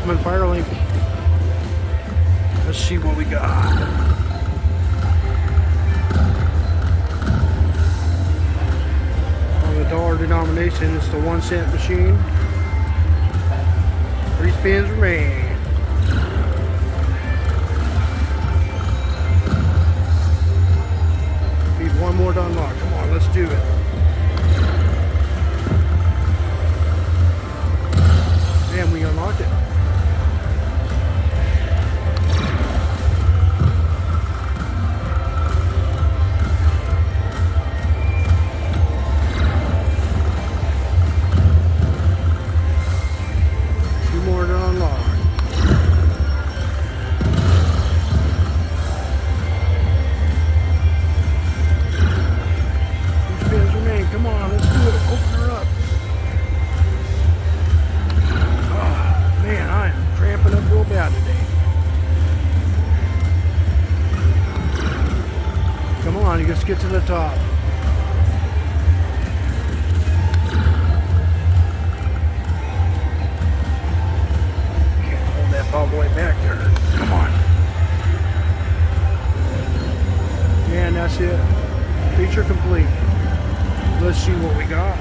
incoming Firelink. Let's see what we got. On the dollar denomination, it's the 1 cent machine. 3 spins remain. Need one more to unlock. Come on, let's do it. Damn, we unlocked it. Two more to unlock. Two spins remain. Come on, let's do it. Open her up. Man, I am cramping up real bad today. Come on, you just get to the top. Can't hold that ball boy back there. Come on. And that's it. Feature complete. Let's see what we got.